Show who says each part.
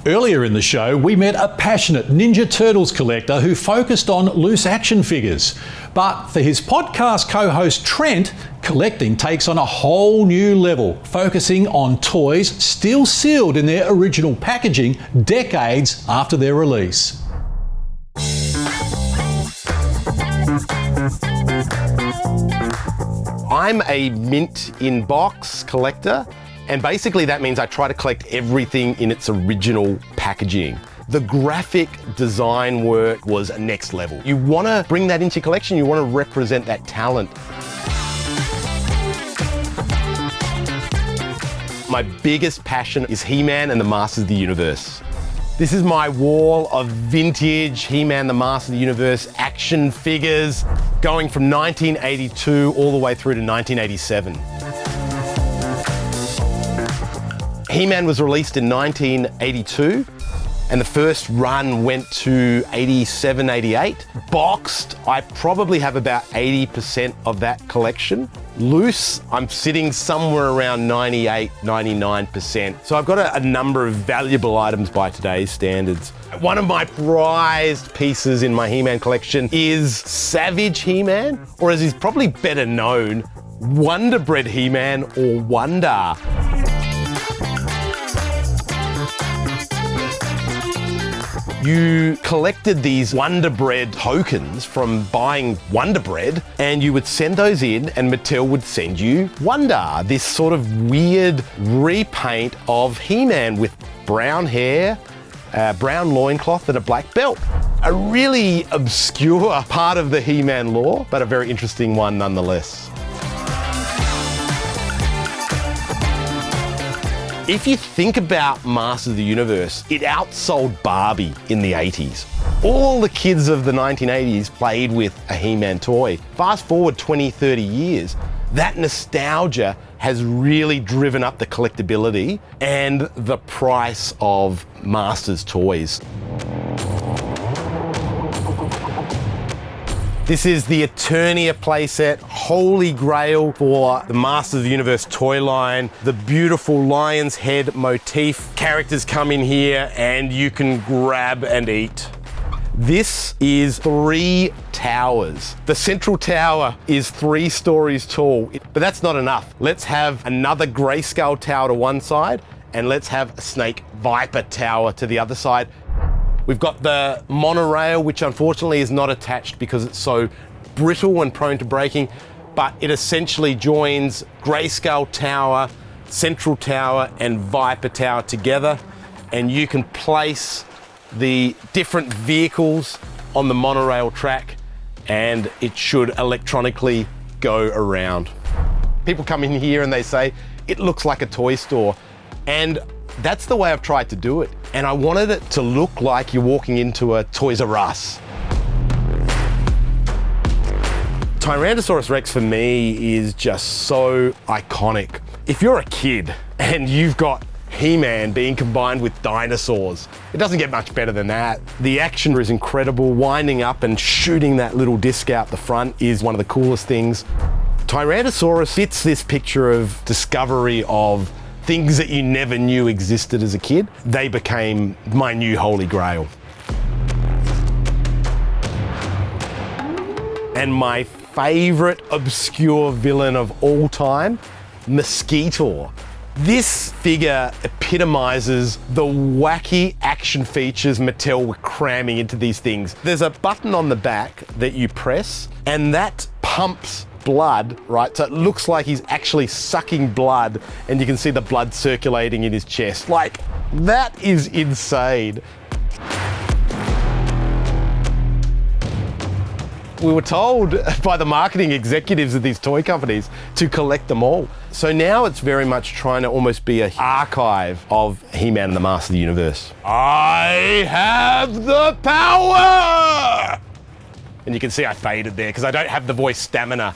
Speaker 1: Earlier in the show, we met a passionate Ninja Turtles collector who focused on loose action figures. But for his podcast co-host Trent, collecting takes on a whole new level, focusing on toys still sealed in their original packaging decades after their release.
Speaker 2: I'm a mint in box collector, and basically that means I try to collect everything in its original packaging. The graphic design work was next level. You want to bring that into your collection, you want to represent that talent. My biggest passion is He-Man and the Masters of the Universe. This is my wall of vintage He-Man, the Masters of the Universe action figures, going from 1982 all the way through to 1987. He-Man was released in 1982, and the first run went to 87, 88. Boxed, I probably have about 80% of that collection. Loose, I'm sitting somewhere around 98, 99%. So I've got a number of valuable items by today's standards. One of my prized pieces in my He-Man collection is Savage He-Man, or as he's probably better known, Wonder Bread He-Man or Wonder. You collected these Wonder Bread tokens from buying Wonder Bread, and you would send those in and Mattel would send you Wonder, this sort of weird repaint of He-Man with brown hair, brown loincloth and a black belt. A really obscure part of the He-Man lore, but a very interesting one nonetheless. If you think about Masters of the Universe, it outsold Barbie in the 80s. All the kids of the 1980s played with a He-Man toy. Fast forward 20, 30 years, that nostalgia has really driven up the collectability and the price of Masters toys. This is the Eternia Playset, holy grail for the Masters of the Universe toy line. The beautiful lion's head motif. Characters come in here and you can grab and eat. This is 3 towers. The central tower is 3 stories tall, but that's not enough. Let's have another grayscale tower to one side, and let's have a snake viper tower to the other side. We've got the monorail, which unfortunately is not attached because it's so brittle and prone to breaking, but it essentially joins Grayscale Tower, Central Tower, and Viper Tower together, and you can place the different vehicles on the monorail track, and it should electronically go around. People come in here and they say, it looks like a toy store, and that's the way I've tried to do it. And I wanted it to look like you're walking into a Toys R Us. Tyrannosaurus Rex for me is just so iconic. If you're a kid and you've got He-Man being combined with dinosaurs, it doesn't get much better than that. The action is incredible. Winding up and shooting that little disc out the front is one of the coolest things. Tyrannosaurus fits this picture of discovery of things that you never knew existed as a kid. They became my new holy grail. And my favorite obscure villain of all time, Mosquitor. This figure epitomizes the wacky action features Mattel were cramming into these things. There's a button on the back that you press, and that pumps blood, right? So it looks like he's actually sucking blood, and you can see the blood circulating in his chest. Like, that is insane. We were told by the marketing executives of these toy companies to collect them all. So now it's very much trying to almost be an archive of He-Man and the Masters of the Universe. I have the power! And you can see I faded there because I don't have the voice stamina.